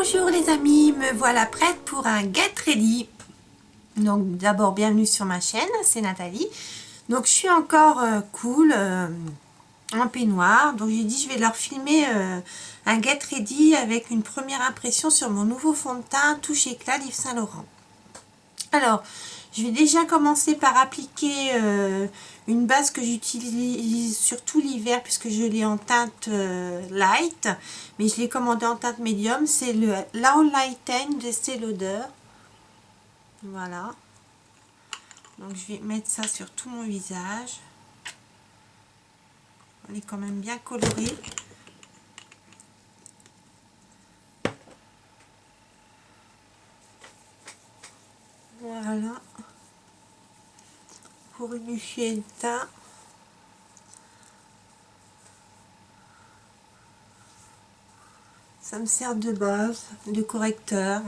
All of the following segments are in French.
Bonjour les amis, me voilà prête pour un Get Ready. Donc d'abord bienvenue sur ma chaîne, c'est Nathalie. Donc je suis encore cool, en peignoir. Donc j'ai dit je vais leur filmer un Get Ready avec une première impression sur mon nouveau fond de teint Touche Éclat d'Yves Saint Laurent. Alors, je vais déjà commencer par appliquer une base que j'utilise surtout l'hiver puisque je l'ai en teinte light, mais je l'ai commandé en teinte médium. C'est le Lao Lighten de Estée Lauder. Voilà. Donc je vais mettre ça sur tout mon visage. Elle est quand même bien colorée. Voilà. Pour unifier le teint. Ça me sert de base, de correcteur.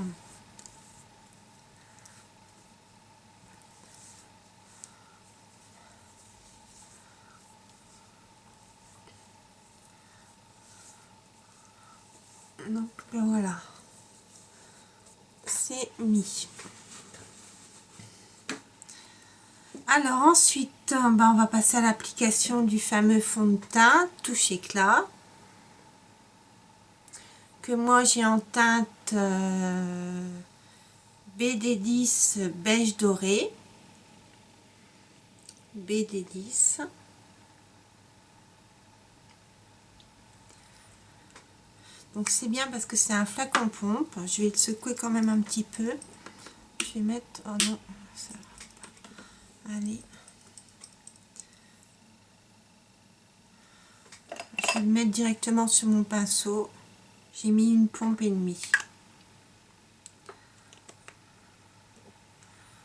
Donc voilà, c'est mis. Alors ensuite, on va passer à l'application du fameux fond de teint Touche Éclat, que moi j'ai en teinte BD10 beige doré. BD10. Donc c'est bien parce que c'est un flacon pompe. Je vais le secouer quand même un petit peu. Je vais mettre... Oh non, ça va pas. Allez. Je vais le mettre directement sur mon pinceau. J'ai mis une pompe et demie.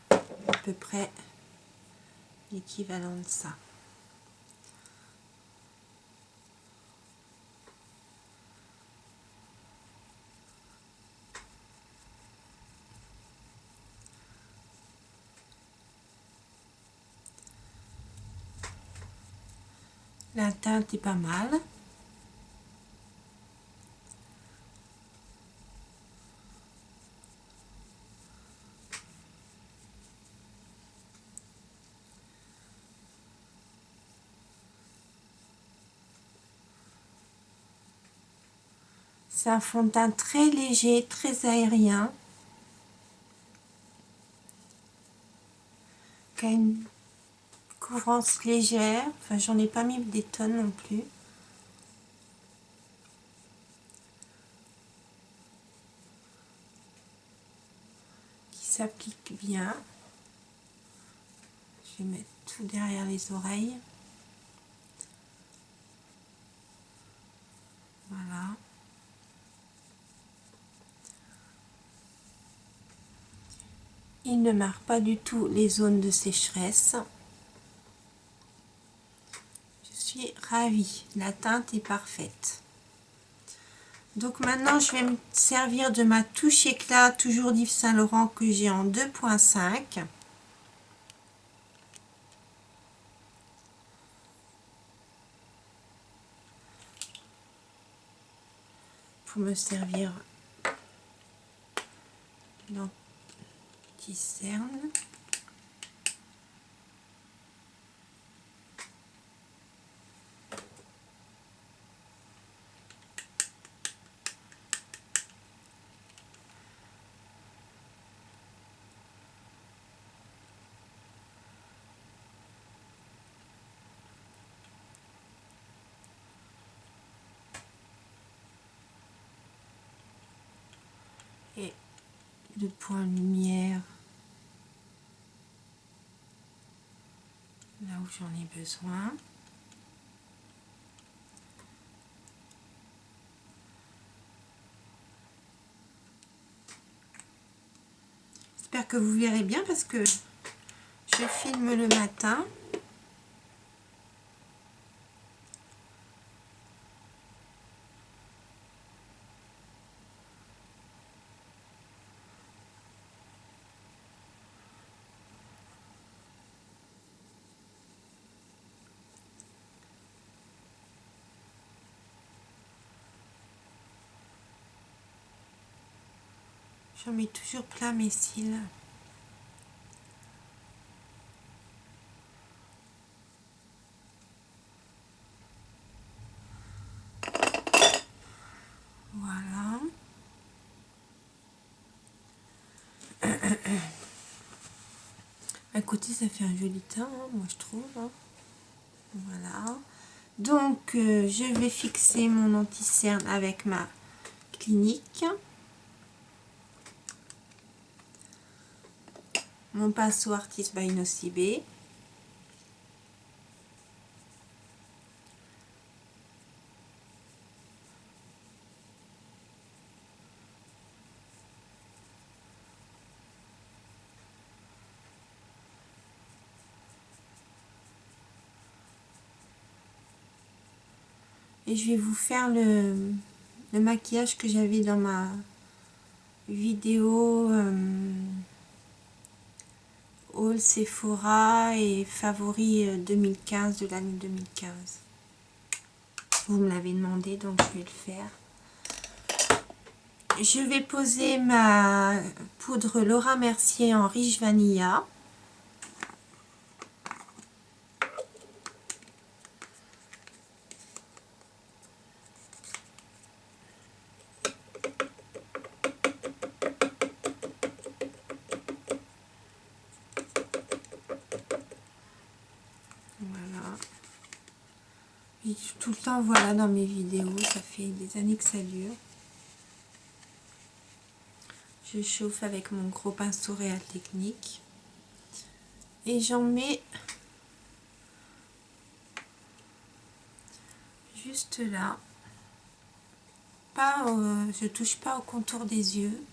À peu près l'équivalent de ça. La teinte est pas mal. C'est un fond de teint très léger, très aérien, qui a une couvrance légère. Enfin, j'en ai pas mis des tonnes non plus. Qui s'applique bien. Je vais mettre tout derrière les oreilles. Voilà. Il ne marque pas du tout les zones de sécheresse. Je suis ravie. La teinte est parfaite. Donc maintenant, je vais me servir de ma touche éclat, toujours d'Yves Saint Laurent, que j'ai en 2.5. Pour me servir l'anti-cerne. Et le point lumière là où j'en ai besoin. J'espère que vous verrez bien parce que je filme le matin. J'en mets toujours plein mes cils. Voilà. À côté, ça fait un joli teint, hein, moi je trouve. Hein. Voilà. Donc, je vais fixer mon anti-cerne avec ma Clinique. Mon pinceau Artist by Nocibé. Et je vais vous faire le maquillage que j'avais dans ma vidéo haul Sephora et favori 2015 de l'année 2015. Vous me l'avez demandé, donc je vais le faire. Je vais poser ma poudre Laura Mercier en riche vanilla. Voilà. Et tout le temps, voilà, dans mes vidéos, ça fait des années que ça dure. Je chauffe avec mon gros pinceau Réal Technique. Et j'en mets juste là. Pas, je touche pas au contour des yeux.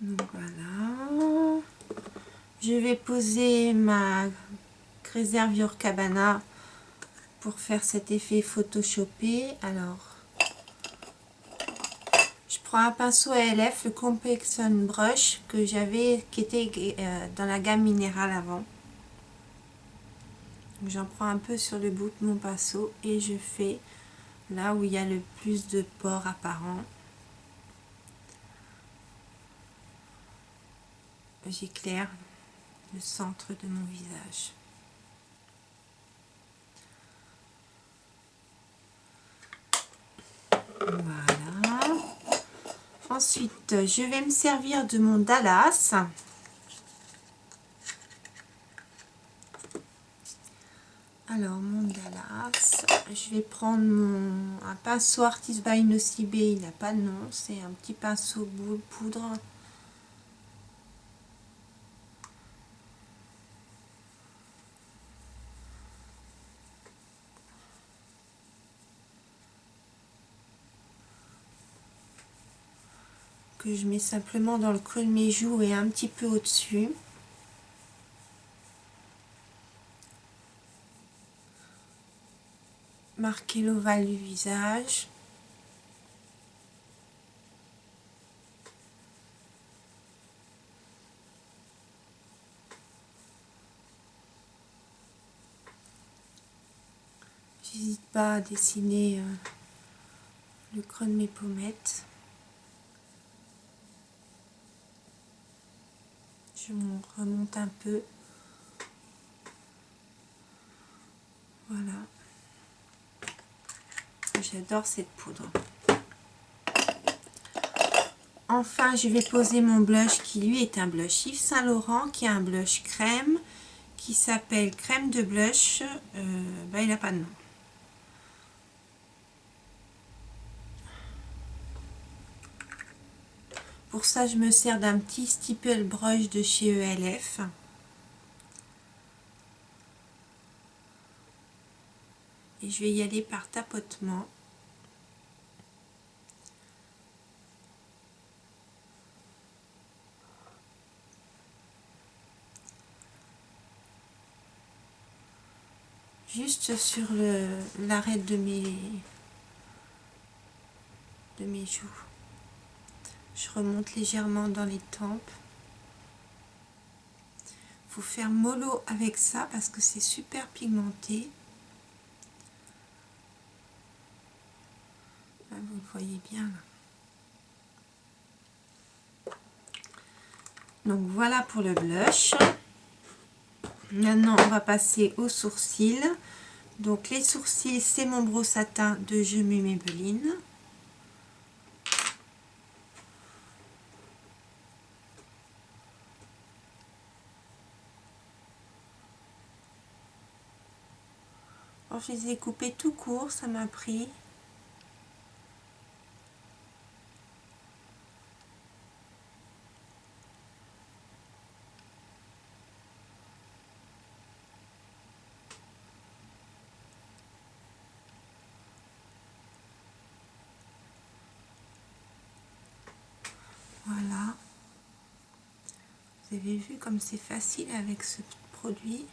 Donc voilà. Je vais poser ma réserve Your Cabana pour faire cet effet photoshopé. Alors, je prends un pinceau ALF, le Complexion Brush que j'avais, qui était dans la gamme minérale avant. J'en prends un peu sur le bout de mon pinceau et je fais là où il y a le plus de pores apparents. J'éclaire le centre de mon visage. Voilà. Ensuite, je vais me servir de mon Dallas. Alors, mon Dallas, je vais prendre un pinceau Artist by Nocibé, il n'a pas de nom, c'est un petit pinceau boule poudre. Que je mets simplement dans le creux de mes joues et un petit peu au-dessus. Marquer l'ovale du visage. J'hésite pas à dessiner le creux de mes pommettes. Je remonte un peu. Voilà. J'adore cette poudre. Enfin, je vais poser mon blush qui lui est un blush Yves Saint Laurent, qui est un blush crème, qui s'appelle crème de blush. Il n'a pas de nom. Pour ça, je me sers d'un petit stipple brush de chez ELF. Et je vais y aller par tapotement. juste sur l'arête de mes joues. Je remonte légèrement dans les tempes. Faut faire mollo avec ça parce que c'est super pigmenté. Là, vous le voyez bien là. Donc voilà pour le blush. Maintenant on va passer aux sourcils. Donc les sourcils, c'est mon brosse à teint de Je m'aime Maybelline. Alors, je les ai coupés tout court, ça m'a pris. Voilà. Vous avez vu comme c'est facile avec ce produit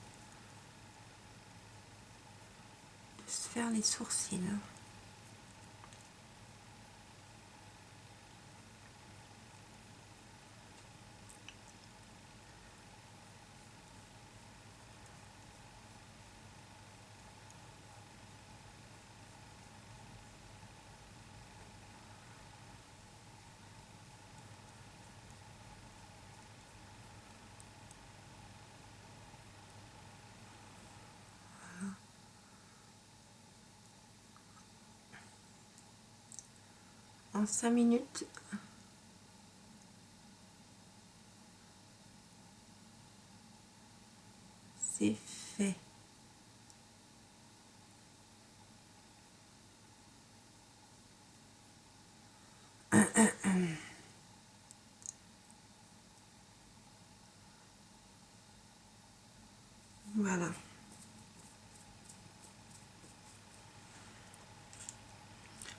de se faire les sourcils. En 5 minutes, c'est fait. Voilà.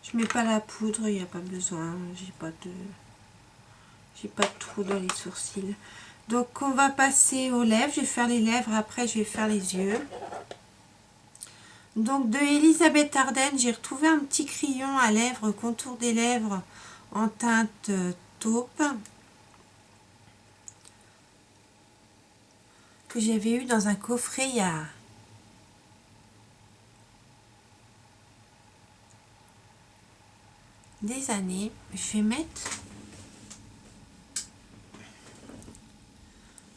Je mets pas la poudre, il n'y a pas besoin. J'ai pas de trou dans les sourcils. Donc on va passer aux lèvres. Je vais faire les lèvres, après je vais faire les yeux. Donc de Elisabeth Arden, j'ai retrouvé un petit crayon à lèvres, contour des lèvres en teinte taupe, que j'avais eu dans un coffret il y a des années. Je vais mettre,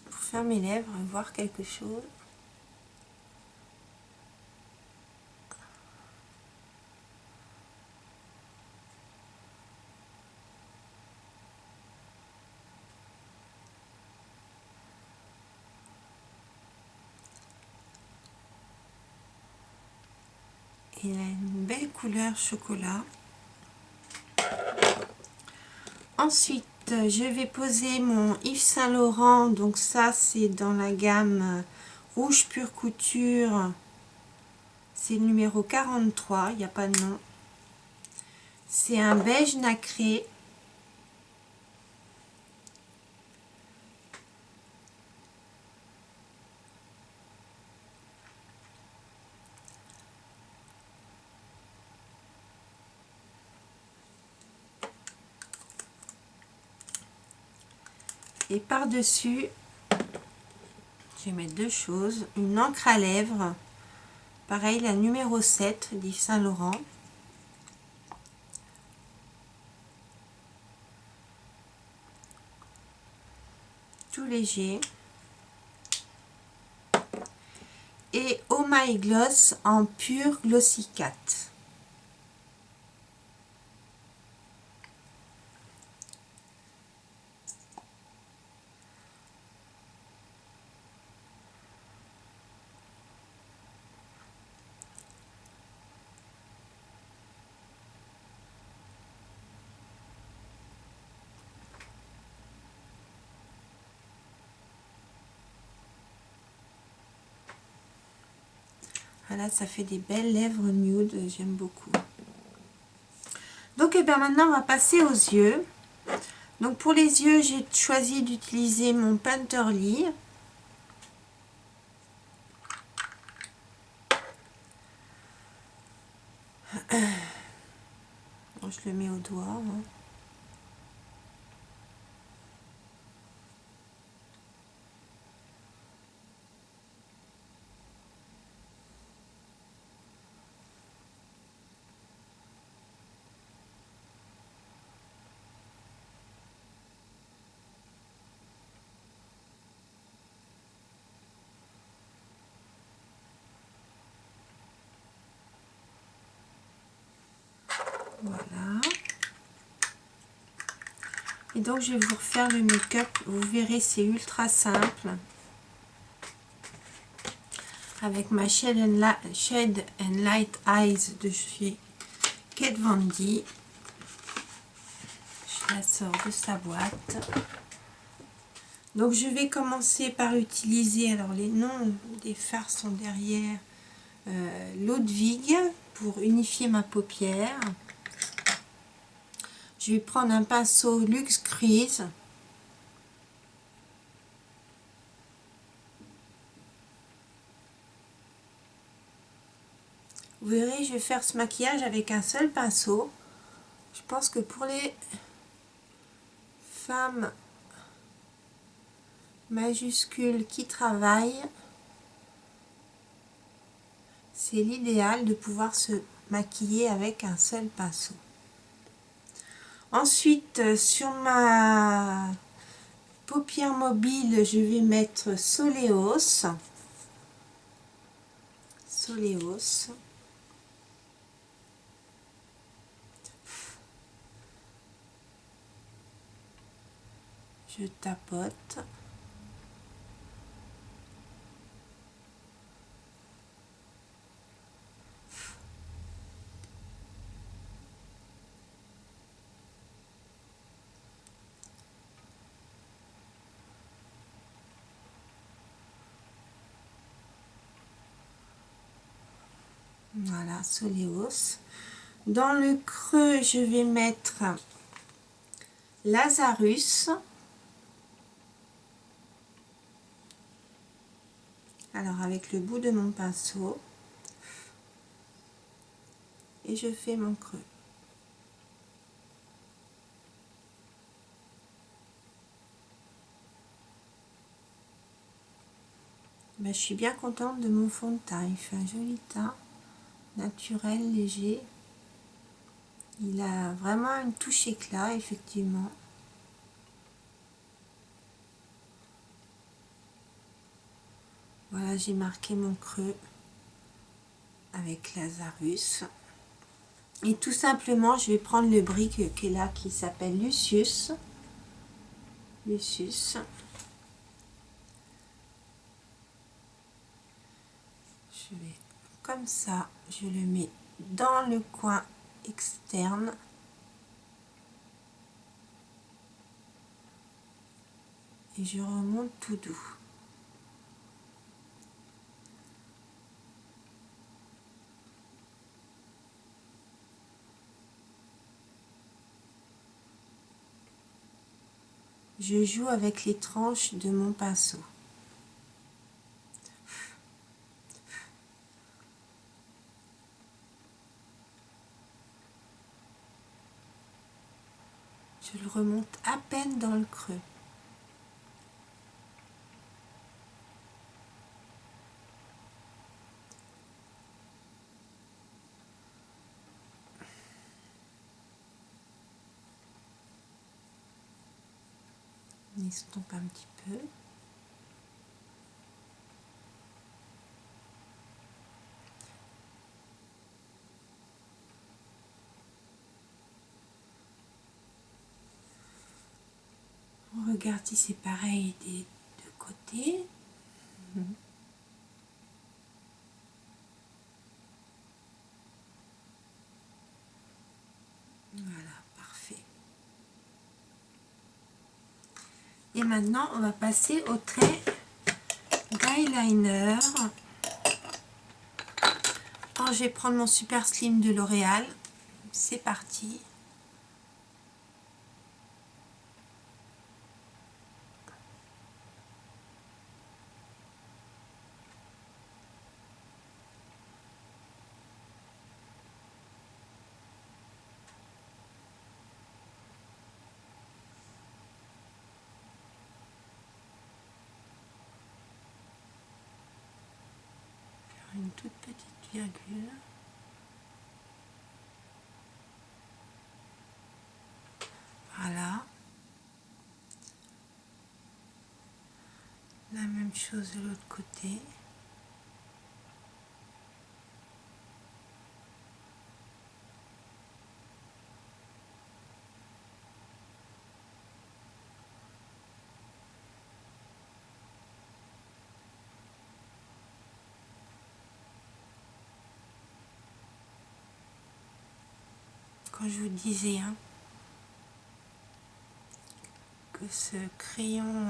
pour faire mes lèvres, voir quelque chose. Il a une belle couleur chocolat. Ensuite, je vais poser mon Yves Saint Laurent. Donc ça, c'est dans la gamme Rouge Pure Couture. C'est le numéro 43, il n'y a pas de nom. C'est un beige nacré. Et par-dessus, je vais mettre deux choses. Une encre à lèvres. Pareil, la numéro 7 d'Yves Saint Laurent. Tout léger. Et Oh My Gloss en pur Glossy Cat. Voilà, ça fait des belles lèvres nude, j'aime beaucoup. Donc, et bien maintenant, on va passer aux yeux. Donc, pour les yeux, j'ai choisi d'utiliser mon Painterly. Bon, je le mets au doigt. Hein. Voilà. Et donc je vais vous refaire le make-up. Vous verrez, c'est ultra simple. Avec ma Shade and Light Eyes de chez Kat Von D. Je la sors de sa boîte. Donc je vais commencer par utiliser, alors les noms des fards sont derrière, l'eau de vigue pour unifier ma paupière. Je vais prendre un pinceau Luxe Crease. Vous verrez, je vais faire ce maquillage avec un seul pinceau. Je pense que pour les femmes majuscules qui travaillent, c'est l'idéal de pouvoir se maquiller avec un seul pinceau. Ensuite, sur ma paupière mobile, je vais mettre Soleos. Soleos. Je tapote. Voilà, Soleos. Dans le creux, je vais mettre Lazarus. Alors, avec le bout de mon pinceau. Et je fais mon creux. Ben, je suis bien contente de mon fond de teint. Il fait un joli teint naturel, léger. Il a vraiment une touche éclat, effectivement. Voilà, j'ai marqué mon creux avec Lazarus. Et tout simplement, je vais prendre le brick qui est là, qui s'appelle Lucius. Lucius. Je vais comme ça, je le mets dans le coin externe. Et je remonte tout doux. Je joue avec les tranches de mon pinceau. Je le remonte à peine dans le creux. On estompe un petit peu. On regarde si c'est pareil des deux côtés. Voilà, parfait. Et maintenant, on va passer au trait d'eyeliner. Alors, je vais prendre mon Super Slim de L'Oréal. C'est parti. une toute petite virgule. Voilà. La même chose de l'autre côté. Quand je vous disais hein, que ce crayon,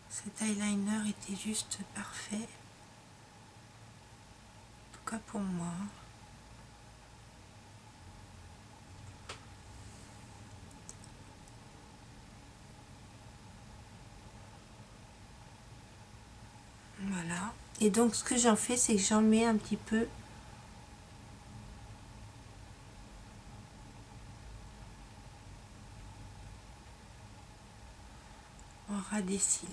cet eyeliner était juste parfait, en tout cas pour moi. Voilà. Et donc ce que j'en fais, c'est que j'en mets un petit peu en ras des cils.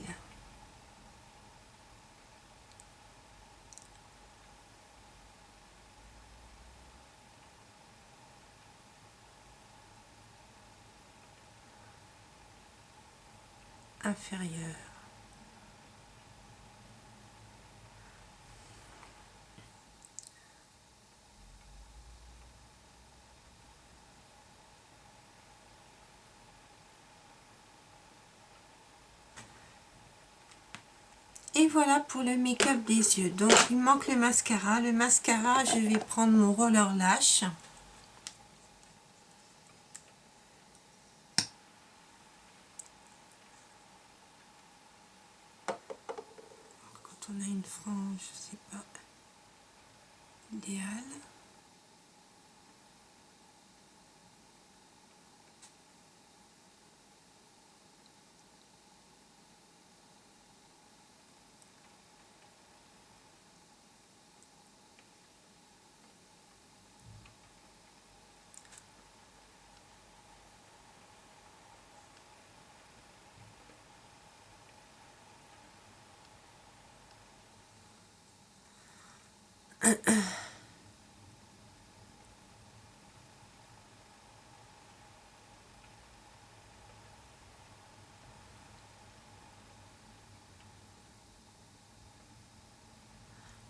Inférieur. Et voilà pour le make-up des yeux. Donc il manque le mascara. Le mascara, je vais prendre mon roller lash. Quand on a une frange, c'est pas idéal.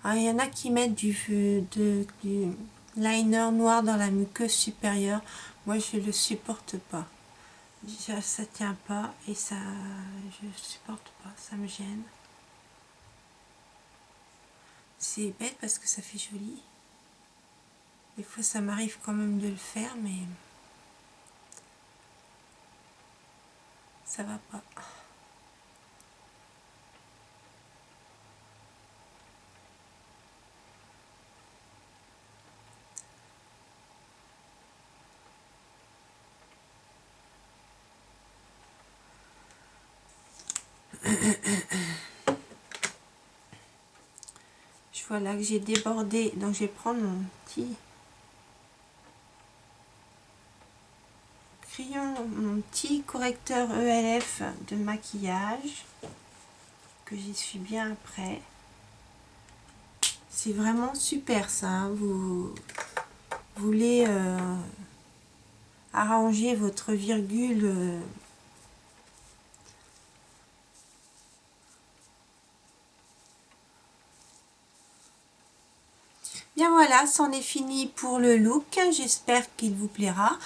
Ah, il y en a qui mettent du liner noir dans la muqueuse supérieure. Moi, je le supporte pas. Déjà, ça tient pas et ça, je supporte pas. Ça me gêne. C'est bête parce que ça fait joli. Des fois, ça m'arrive quand même de le faire, mais ça va pas. Je vois là que j'ai débordé, donc je vais prendre mon petit crayon, mon petit correcteur ELF de maquillage, que j'y suis bien après. C'est vraiment super ça, hein. Vous voulez arranger votre virgule bien voilà, c'en est fini pour le look. J'espère qu'il vous plaira.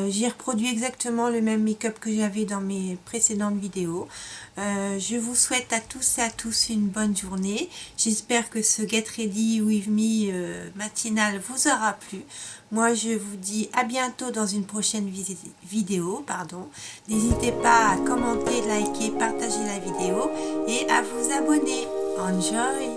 J'ai reproduit exactement le même make-up que j'avais dans mes précédentes vidéos. Je vous souhaite à tous et à tous une bonne journée. J'espère que ce Get Ready With Me matinal vous aura plu. Moi, je vous dis à bientôt dans une prochaine vidéo. N'hésitez pas à commenter, liker, partager la vidéo et à vous abonner. Enjoy!